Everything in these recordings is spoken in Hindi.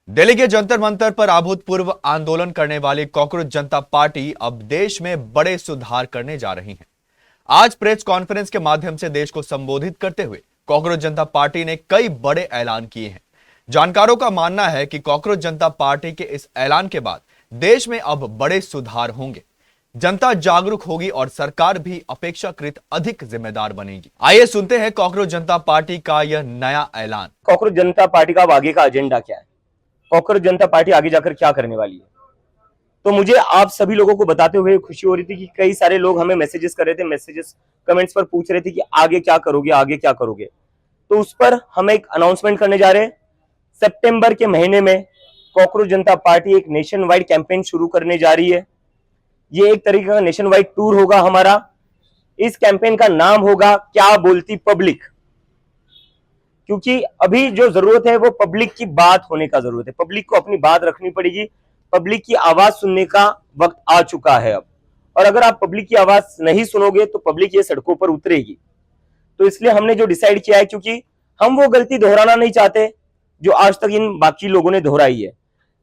दिल्ली के जंतर मंतर पर अभूतपूर्व आंदोलन करने वाली कॉकरोच जनता पार्टी अब देश में बड़े सुधार करने जा रही है। आज प्रेस कॉन्फ्रेंस के माध्यम से देश को संबोधित करते हुए कॉकरोच जनता पार्टी ने कई बड़े ऐलान किए हैं। जानकारों का मानना है कि कॉकरोच जनता पार्टी के इस ऐलान के बाद देश में अब बड़े सुधार होंगे, जनता जागरूक होगी और सरकार भी अपेक्षाकृत अधिक जिम्मेदार बनेगी। आइए सुनते हैं कॉकरोच जनता पार्टी का यह नया ऐलान। कॉकरोच जनता पार्टी का अब आगे का एजेंडा क्या है, कॉकरोच जनता पार्टी आगे जाकर क्या करने वाली है। तो मुझे आप सभी लोगों को बताते हुए खुशी हो रही थी कि कई सारे लोग हमें मैसेजेस कर रहे थे, मैसेजेस कमेंट्स पर पूछ रहे थे कि आगे क्या करोगे, आगे क्या करोगे। तो उस पर हम एक अनाउंसमेंट करने जा रहे हैं। सितंबर के महीने में कॉकरोच जनता पार्टी एक नेशन वाइड कैंपेन शुरू करने जा रही है। ये एक तरीके का नेशन वाइड टूर होगा हमारा। इस कैंपेन का नाम होगा क्या बोलती पब्लिक, क्योंकि अभी जो जरूरत है वो पब्लिक की बात होने का जरूरत है। पब्लिक को अपनी बात रखनी पड़ेगी, पब्लिक की आवाज सुनने का वक्त आ चुका है अब। और अगर आप पब्लिक की आवाज नहीं सुनोगे तो पब्लिक ये सड़कों पर उतरेगी। तो इसलिए हमने जो डिसाइड किया है, क्योंकि हम वो गलती दोहराना नहीं चाहते जो आज तक इन बाकी लोगों ने दोहराई है।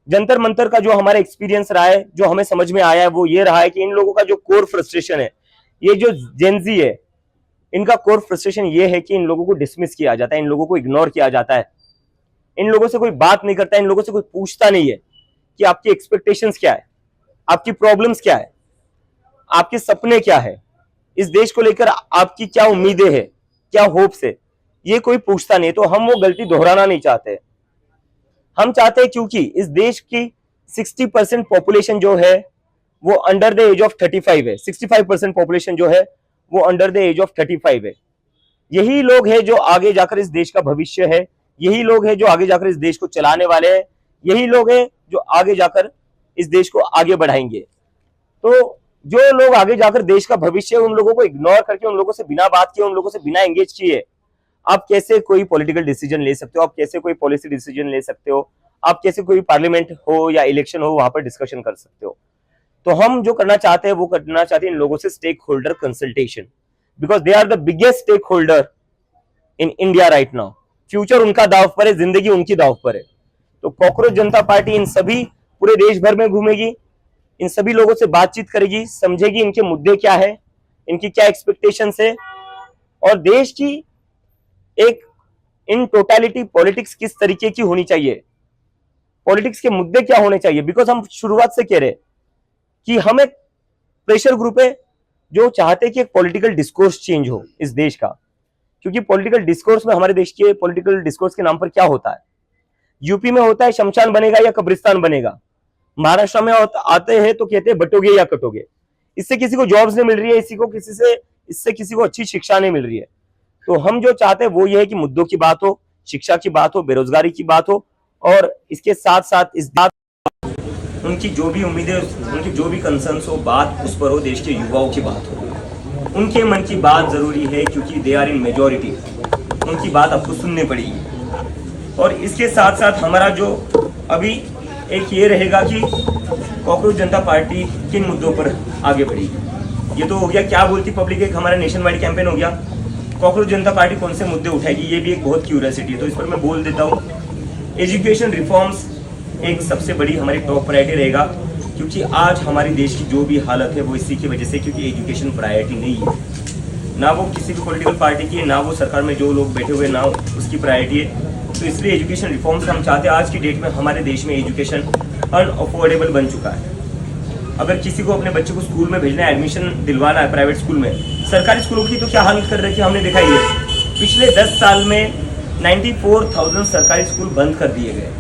जंतर मंतर का जो हमारा एक्सपीरियंस रहा है, जो हमें समझ में आया है, वो ये रहा है कि इन लोगों का जो कोर फ्रस्ट्रेशन है, ये जो जेनजी है, इनका कोर फ्रस्ट्रेशन ये है कि इन लोगों को डिसमिस किया जाता है, इन लोगों को इग्नोर किया जाता है, इन लोगों से कोई बात नहीं करता है, इन लोगों से कोई पूछता नहीं है कि आपकी एक्सपेक्टेशंस क्या है, आपकी प्रॉब्लम्स क्या है, आपके सपने क्या है, इस देश को लेकर आपकी क्या उम्मीदें हैं, क्या होप्स है, ये कोई पूछता नहीं। तो हम वो गलती दोहराना नहीं चाहते। हम चाहते हैं क्योंकि इस देश की 60% पॉपुलेशन जो है वो अंडर द एज ऑफ 35 है। 65% पॉपुलेशन जो है वो अंडर द एज ऑफ 35 है। यही लोग हैं जो आगे जाकर इस देश का भविष्य है, यही लोग हैं जो आगे जाकर इस देश को चलाने वाले हैं, यही लोग हैं जो आगे जाकर इस देश को आगे बढ़ाएंगे। तो जो लोग आगे जाकर देश का भविष्य है, उन लोगों को इग्नोर करके, उन लोगों से बिना बात किए, उन लोगों से बिना एंगेज किए आप कैसे कोई पॉलिटिकल डिसीजन ले सकते हो, आप कैसे कोई पॉलिसी डिसीजन ले सकते हो, आप कैसे कोई पार्लियामेंट हो या इलेक्शन हो वहां पर डिस्कशन कर सकते हो। तो हम जो करना चाहते हैं वो करना चाहते हैं इन लोगों से stakeholder consultation, because they are the biggest stakeholder in India right now. Future उनका दांव पर है, जिंदगी उनकी दांव पर है। तो कॉकरोच जनता पार्टी इन सभी पूरे देश भर में घूमेगी, इन सभी लोगों से बातचीत करेगी, समझेगी इनके मुद्दे क्या है, इनकी क्या एक्सपेक्टेशंस है, और देश की एक इन टोटलिटी पॉलिटिक्स किस तरीके की होनी चाहिए, पॉलिटिक्स के मुद्दे क्या होने चाहिए। बिकॉज हम शुरुआत से कह रहे कि हम एक प्रेशर ग्रुप है जो चाहते कि एक पॉलिटिकल डिस्कोर्स चेंज हो इस देश का। क्योंकि पॉलिटिकल डिस्कोर्स में, हमारे देश के पॉलिटिकल डिस्कोर्स के नाम पर क्या होता है, यूपी में होता है शमशान बनेगा या कब्रिस्तान बनेगा, महाराष्ट्र में आते हैं तो कहते हैं बटोगे या कटोगे। इससे किसी को जॉब्स नहीं मिल रही है, इससे किसी को अच्छी शिक्षा नहीं मिल रही है। तो हम जो चाहते हैं वो ये है कि मुद्दों की बात हो, शिक्षा की बात हो, बेरोजगारी की बात हो, और इसके साथ साथ इस बात उनकी जो भी उम्मीदें, उनकी जो भी कंसर्न्स हो, बात उस पर हो, देश के युवाओं की बात हो, उनके मन की बात जरूरी है, क्योंकि दे आर इन मेजोरिटी, उनकी बात आपको सुननी पड़ेगी। और इसके साथ साथ हमारा जो अभी एक ये रहेगा कि कॉकरोच जनता पार्टी किन मुद्दों पर आगे बढ़ेगी। ये तो हो गया क्या बोलती पब्लिक, एक हमारा नेशन वाइड कैंपेन हो गया। कॉकरोच जनता पार्टी कौन से मुद्दे उठाएगी, ये भी एक बहुत क्यूरियोसिटी है, तो इस पर मैं बोल देता हूँ। एजुकेशन रिफॉर्म्स एक सबसे बड़ी हमारी टॉप प्रायोरिटी रहेगा, क्योंकि आज हमारी देश की जो भी हालत है वो इसी की वजह से, क्योंकि एजुकेशन प्रायोरिटी नहीं है, ना वो किसी भी पॉलिटिकल पार्टी की है, ना वो सरकार में जो लोग बैठे हुए, ना उसकी प्रायोरिटी है। तो इसलिए एजुकेशन रिफॉर्म्स हम चाहते हैं। आज की डेट में हमारे देश में एजुकेशन अनअफोर्डेबल बन चुका है। अगर किसी को अपने बच्चे को स्कूल में भेजना है, एडमिशन दिलवाना है प्राइवेट स्कूल में, सरकारी स्कूलों की तो क्या हालत कर रही है हमने देखा ही है। पिछले 10 साल में 94,000 सरकारी स्कूल बंद कर दिए गए।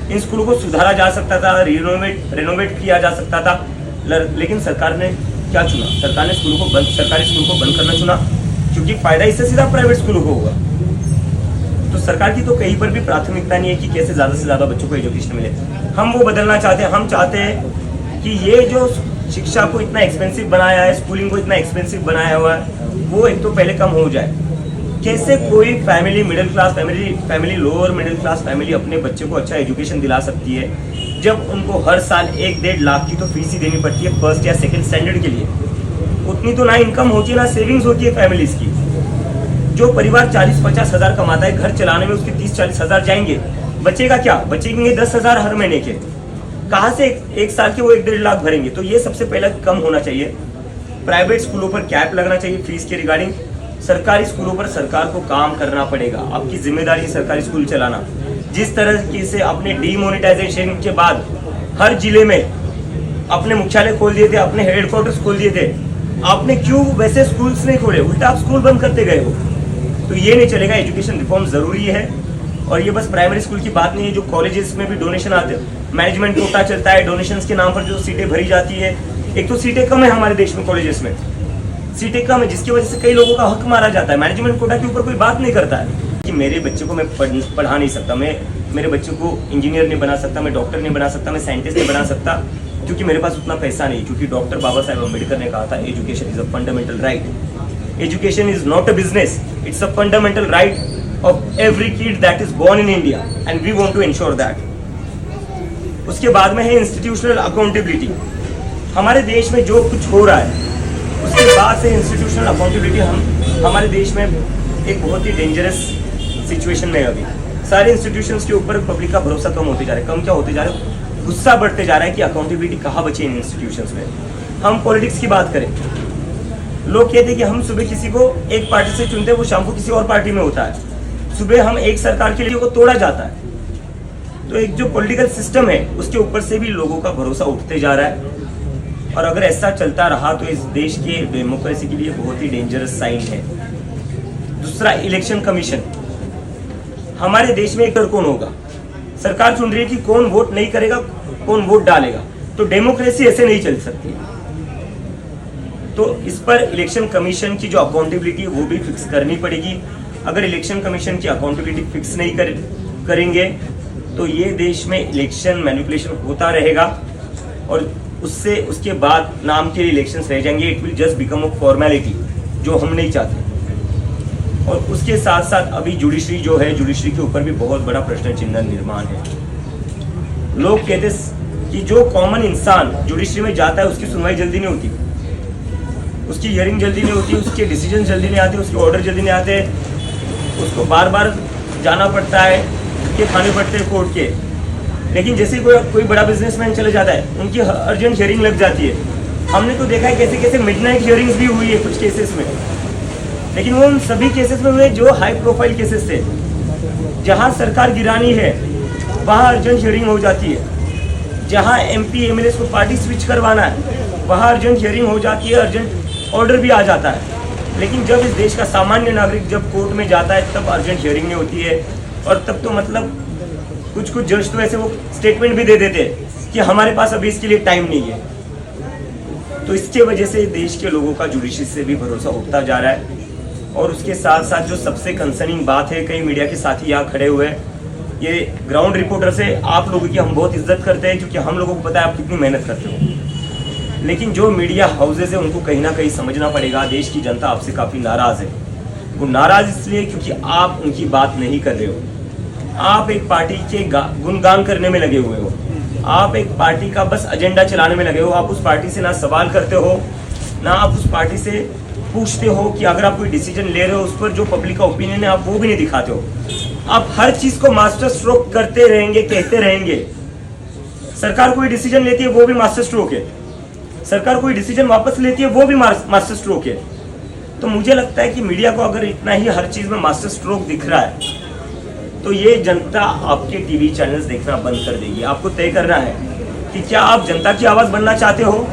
इन स्कूलों को सुधारा जा सकता था, रेनोवेट किया जा सकता था, लेकिन सरकार ने क्या चुना, सरकार ने सरकारी स्कूल को बंद करना चुना, क्योंकि फायदा इससे सीधा प्राइवेट स्कूलों को होगा। तो सरकार की तो कहीं पर भी प्राथमिकता नहीं है कि कैसे ज्यादा से ज्यादा बच्चों को एजुकेशन मिले। हम वो बदलना चाहते हैं। हम चाहते हैं कि ये जो शिक्षा को इतना एक्सपेंसिव बनाया है, स्कूलिंग को इतना एक्सपेंसिव बनाया हुआ है, वो एक तो पहले कम हो जाए। कैसे कोई family, middle class family, lower middle class family अपने बच्चे को अच्छा एजुकेशन दिला सकती है, जब उनको हर साल 1-1.5 लाख की तो फीस ही देनी पड़ती है फर्स्ट या सेकंड स्टैंडर्ड के लिए। उतनी तो ना इनकम होती है, ना सेविंग्स होती है फैमिलीज की। जो परिवार 40-50 हज़ार कमाता है, घर चलाने में उसके 30-40 हज़ार जाएंगे, बचेगा क्या? बचेंगे 10,000 हर महीने के। कहाँ से एक साल के वो 1-1.5 लाख भरेंगे? तो ये सबसे पहले कम होना चाहिए। प्राइवेट स्कूलों पर कैप लगना चाहिए फीस के रिगार्डिंग। सरकारी स्कूलों पर सरकार को काम करना पड़ेगा। आपकी जिम्मेदारी है सरकारी स्कूल चलाना। जिस तरह से अपने डीमोनेटाइजेशन के बाद हर जिले में अपने मुख्यालय खोल दिए थे, अपने हेडक्वार्टर्स खोल दिए थे, आपने क्यों वैसे स्कूल्स नहीं खोले? उल्टा आप स्कूल बंद करते गए हो। तो ये नहीं चलेगा। एजुकेशन रिफॉर्म जरूरी है। और ये बस प्राइमरी स्कूल की बात नहीं है, जो कॉलेजेस में भी डोनेशन आते हैं, मैनेजमेंट कोटा चलता है, डोनेशंस के नाम पर जो सीटें भरी जाती है। एक तो सीटें कम है हमारे देश में, कॉलेजेस में सीटें कम है, जिसकी वजह से कई लोगों का हक मारा जाता है। मैनेजमेंट कोटा के ऊपर कोई बात नहीं करता है कि मेरे बच्चे को मैं पढ़ा नहीं सकता, मैं मेरे बच्चे को इंजीनियर नहीं बना सकता, मैं डॉक्टर नहीं बना सकता, मैं साइंटिस्ट नहीं बना सकता, क्योंकि मेरे पास उतना पैसा नहीं। क्योंकि डॉक्टर बाबा साहेब अम्बेडकर ने कहा था, education is a fundamental right. Education is not a business, it's a fundamental right of every kid that is born in India and we want to ensure that. उसके बाद में है इंस्टीट्यूशनल अकाउंटेबिलिटी। हमारे देश में जो कुछ हो रहा है उसके बाद से इंस्टीट्यूशनल अकाउंटेबिलिटी हमारे देश में एक बहुत ही डेंजरस सिचुएशन में है। अभी सारे इंस्टीट्यूशंस के ऊपर पब्लिक का भरोसा कम होते जा रहा है। कम क्या होते जा रहा है? गुस्सा बढ़ते जा रहा है कि अकाउंटेबिलिटी कहाँ बची इन इंस्टीट्यूशंस में। हम पॉलिटिक्स की बात करें, लोग कहते हैं कि हम सुबह किसी को एक पार्टी से चुनते हैं, वो शाम को किसी और पार्टी में होता है। सुबह हम एक सरकार के लिए को तोड़ा जाता है। तो एक जो पॉलिटिकल सिस्टम है उसके ऊपर से भी लोगों का भरोसा उठते जा रहा है। और अगर ऐसा चलता रहा तो इस देश के डेमोक्रेसी के लिए बहुत ही डेंजरस साइन है। दूसरा, इलेक्शन कमीशन। हमारे देश में एक कौन होगा? सरकार चुन रही है कि कौन वोट नहीं करेगा, कौन वोट डालेगा। तो डेमोक्रेसी ऐसे नहीं चल सकती। तो इस पर इलेक्शन कमीशन की जो अकाउंटेबिलिटी है वो भी फिक्स करनी पड़ेगी। अगर इलेक्शन कमीशन की अकाउंटेबिलिटी फिक्स नहीं करेंगे तो ये देश में इलेक्शन मैनिपुलेशन होता रहेगा और उससे उसके बाद नाम के इलेक्शंस रह जाएंगे। It will just become a formality, जो हम नहीं चाहते। और उसके साथ साथ अभी जुडिशरी जो है, जुडिशरी के ऊपर भी बहुत बड़ा प्रश्न चिन्ह निर्माण है। लोग कहते कि जो कॉमन इंसान जुडिशरी में जाता है उसकी सुनवाई जल्दी नहीं होती, उसकी हियरिंग जल्दी नहीं होती, उसके डिसीजन जल्दी नहीं आते, उसके ऑर्डर जल्दी नहीं आते, उसको बार बार जाना पड़ता है, के खाने पड़ते हैं कोर्ट के। लेकिन जैसे कोई बड़ा बिजनेसमैन चले जाता है, उनकी अर्जेंट हियरिंग लग जाती है। हमने तो देखा है कैसे कैसे मिडनाइट हियरिंग्स भी हुई है कुछ केसेस में। लेकिन वो उन सभी केसेस में हुए जो हाई प्रोफाइल केसेस थे। जहां सरकार गिरानी है वहां अर्जेंट हियरिंग हो जाती है। जहां MP MLA को पार्टी स्विच करवाना है वहां अर्जेंट हियरिंग हो जाती है, अर्जेंट ऑर्डर भी आ जाता है। लेकिन जब इस देश का सामान्य नागरिक जब कोर्ट में जाता है तब अर्जेंट हियरिंग नहीं होती है। और तब तो मतलब कुछ जज तो ऐसे वो स्टेटमेंट भी दे देते कि हमारे पास अभी इसके लिए टाइम नहीं है। तो इसके वजह से देश के लोगों का जुडिशरी से भी भरोसा उठता जा रहा है। और उसके साथ साथ जो सबसे कंसर्निंग बात है, कई मीडिया के साथी यहाँ खड़े हुए हैं, ये ग्राउंड रिपोर्टर से आप लोगों की हम बहुत इज्जत करते हैं क्योंकि हम लोगों को पता है आप कितनी मेहनत करते हो। लेकिन जो मीडिया हाउसेज है उनको कहीं ना कहीं समझना पड़ेगा, देश की जनता आपसे काफ़ी नाराज़ है। वो नाराज़ इसलिए क्योंकि आप उनकी बात नहीं कर रहे हो। आप एक पार्टी के गुणगान करने में लगे हुए हो, आप एक पार्टी का बस एजेंडा चलाने में लगे हो। आप उस पार्टी से ना सवाल करते हो, ना आप उस पार्टी से पूछते हो कि अगर आप कोई डिसीजन ले रहे हो उस पर जो पब्लिक का ओपिनियन है आप वो भी नहीं दिखाते हो। आप हर चीज को मास्टर स्ट्रोक करते रहेंगे, कहते रहेंगे। सरकार कोई डिसीजन लेती है वो भी मास्टर स्ट्रोक है, सरकार कोई डिसीजन वापस लेती है वो भी मास्टर स्ट्रोक है। तो मुझे लगता है कि मीडिया को अगर इतना ही हर चीज में मास्टर स्ट्रोक दिख रहा है तो ये जनता आपके टीवी चैनल्स देखना बंद कर देगी। आपको तय करना है कि क्या आप जनता की आवाज बनना चाहते हो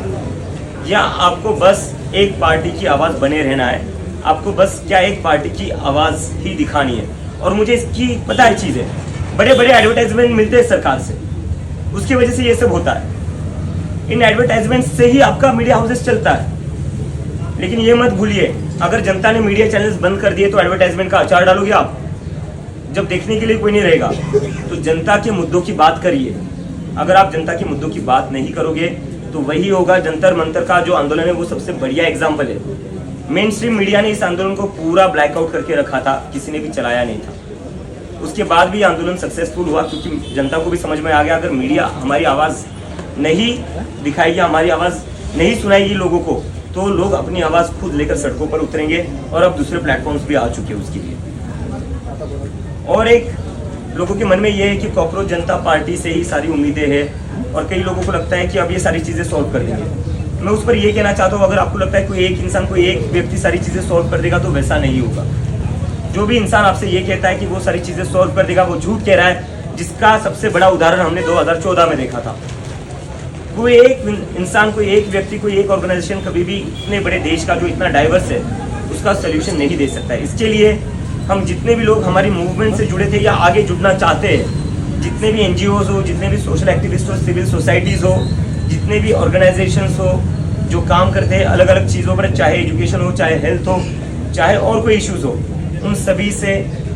या आपको बस एक पार्टी की आवाज बने रहना है। आपको बस क्या एक पार्टी की आवाज ही दिखानी है। और मुझे इसकी पता है चीजें, बड़े बड़े एडवर्टाइजमेंट मिलते हैं सरकार से, उसकी वजह से ये सब होता है। इन एडवर्टाइजमेंट से ही आपका मीडिया हाउसेस चलता है। लेकिन ये मत भूलिए, अगर जनता ने मीडिया चैनल्स बंद कर दिए तो एडवर्टाइजमेंट का अचार डालोगे आप। जब देखने के लिए कोई नहीं रहेगा तो जनता के मुद्दों की बात करिए। अगर आप जनता के मुद्दों की बात नहीं करोगे तो वही होगा। जंतर मंतर का जो आंदोलन है वो सबसे बढ़िया एग्जाम्पल है। मेन स्ट्रीम मीडिया ने इस आंदोलन को पूरा ब्लैकआउट करके रखा था, किसी ने भी चलाया नहीं था। उसके बाद भी आंदोलन सक्सेसफुल हुआ क्योंकि जनता को भी समझ में आ गया अगर मीडिया हमारी आवाज़ नहीं दिखाएगी, हमारी आवाज़ नहीं सुनाएगी लोगों को, तो लोग अपनी आवाज़ खुद लेकर सड़कों पर उतरेंगे। और अब दूसरे प्लेटफॉर्म्स भी आ चुके हैं उसके लिए। और एक लोगों के मन में ये है कि कॉकरोच जनता पार्टी से ही सारी उम्मीदें हैं और कई लोगों को लगता है कि अब ये सारी चीज़ें सॉल्व कर देंगे। मैं उस पर ये कहना चाहता हूँ, अगर आपको लगता है कोई एक इंसान, कोई एक व्यक्ति सारी चीज़ें सॉल्व कर देगा तो वैसा नहीं होगा। जो भी इंसान आपसे ये कहता है कि वो सारी चीज़ें सॉल्व कर देगा, वो झूठ कह रहा है, जिसका सबसे बड़ा उदाहरण हमने 2014 में देखा था। कोई एक इंसान, कोई एक व्यक्ति, कोई एक ऑर्गेनाइजेशन कभी भी इतने बड़े देश का जो इतना डाइवर्स है उसका सोल्यूशन नहीं दे सकता है। इसके लिए हम जितने भी लोग हमारी मूवमेंट से जुड़े थे या आगे जुड़ना चाहते हैं, जितने भी NGOs हो, जितने भी सोशल एक्टिविस्ट हो, सिविल सोसाइटीज़ हो, जितने भी ऑर्गेनाइजेशंस हो जो काम करते हैं अलग अलग चीज़ों पर, चाहे एजुकेशन हो, चाहे हेल्थ हो, चाहे और कोई इश्यूज़ हो, उन सभी से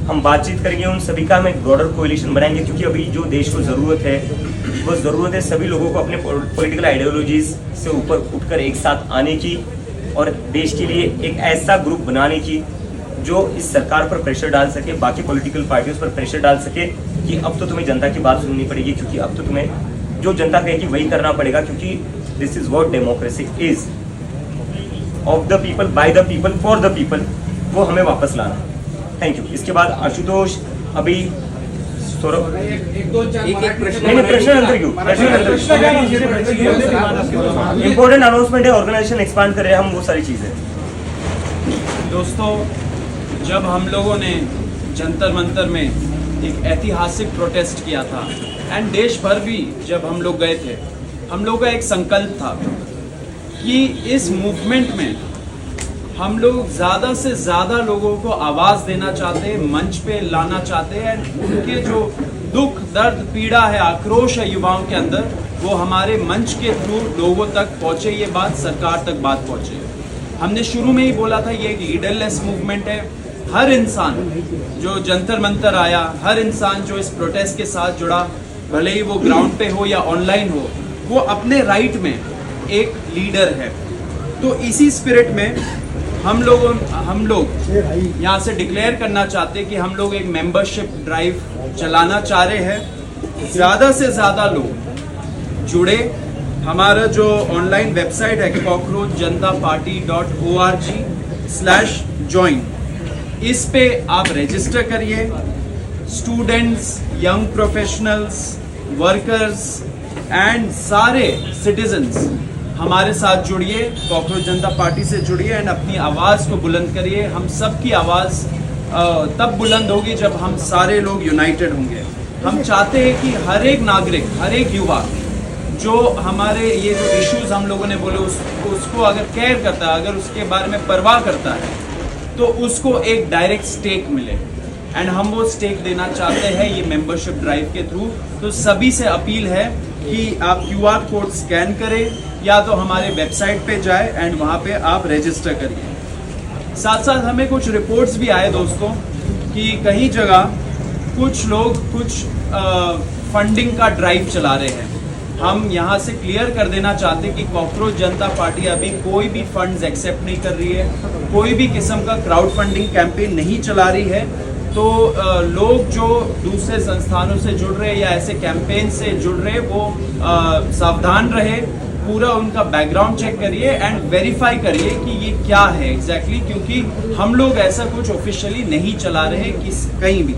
हम बातचीत करेंगे, उन सभी का हम एक ब्रॉडर कोलिशन बनाएंगे। क्योंकि अभी जो देश को ज़रूरत है वो ज़रूरत है सभी लोगों को अपने पॉलिटिकल आइडियोलॉजीज से ऊपर उठकर एक साथ आने की और देश के लिए एक ऐसा ग्रुप बनाने की जो इस सरकार पर प्रेशर डाल सके, बाकी पॉलिटिकल पार्टियों पर प्रेशर डाल सके कि अब तो तुम्हें जनता की बात सुननी पड़ेगी, क्योंकि अब तो तुम्हें जो जनता कहेगी वही करना पड़ेगा, क्योंकि this is what democracy is, of the people, by the people, for the people. वो हमें वापस लाना है। Thank you. इसके बाद आशुतोष, अभी सौरभ, एक प्रश्न अंतर क्यों, इंपॉर्टेंट अनाउंसमेंट है, ऑर्गेनाइजेशन एक्सपांड कर रहे हैं हम, वो सारी चीजें। दोस्तों, जब हम लोगों ने जंतर मंतर में एक ऐतिहासिक प्रोटेस्ट किया था एंड देश भर भी जब हम लोग गए थे, हम लोग का एक संकल्प था कि इस मूवमेंट में हम लोग ज़्यादा से ज़्यादा लोगों को आवाज़ देना चाहते हैं, मंच पे लाना चाहते हैं। उनके जो दुख, दर्द, पीड़ा है, आक्रोश है युवाओं के अंदर, वो हमारे मंच के थ्रू लोगों तक पहुँचे, ये बात सरकार तक बात पहुँचे। हमने शुरू में ही बोला था ये एक लीडरलेस मूवमेंट है। हर इंसान जो जंतर मंतर आया, हर इंसान जो इस प्रोटेस्ट के साथ जुड़ा, भले ही वो ग्राउंड पे हो या ऑनलाइन हो, वो अपने राइट में एक लीडर है। तो इसी स्पिरिट में हम लोग यहाँ से डिक्लेयर करना चाहते हैं कि हम लोग एक मेंबरशिप ड्राइव चलाना चाह रहे हैं। ज़्यादा से ज़्यादा लोग जुड़े। हमारा जो ऑनलाइन वेबसाइट है cockroachjntaparty.org/join, इस पे आप रजिस्टर करिए। Students, young professionals, workers and सारे सिटीजन्स हमारे साथ जुड़िए, कॉकरोच जनता पार्टी से जुड़िए एंड अपनी आवाज़ को बुलंद करिए। हम सब की आवाज़ तब बुलंद होगी जब हम सारे लोग यूनाइटेड होंगे। हम चाहते हैं कि हर एक नागरिक, हर एक युवा जो हमारे ये जो इश्यूज हम लोगों ने बोले उसको अगर केयर करता है, अगर उसके बारे में परवाह करता है, तो उसको एक डायरेक्ट स्टेक मिले एंड हम वो स्टेक देना चाहते हैं ये मेंबरशिप ड्राइव के थ्रू। तो सभी से अपील है कि आप QR कोड स्कैन करें या तो हमारे वेबसाइट पे जाए एंड वहाँ पे आप रजिस्टर करिए। साथ साथ हमें कुछ रिपोर्ट्स भी आए दोस्तों कि कई जगह कुछ लोग कुछ फंडिंग का ड्राइव चला रहे हैं। हम यहाँ से क्लियर कर देना चाहते कि कॉकरोच जनता पार्टी अभी कोई भी फंड्स एक्सेप्ट नहीं कर रही है, कोई भी किस्म का क्राउड फंडिंग कैंपेन नहीं चला रही है। तो लोग जो दूसरे संस्थानों से जुड़ रहे या ऐसे कैंपेन से जुड़ रहे, वो सावधान रहे, पूरा उनका बैकग्राउंड चेक करिए एंड वेरीफाई करिए कि ये क्या है एग्जैक्टली, क्योंकि हम लोग ऐसा कुछ ऑफिशियली नहीं चला रहे कहीं भी।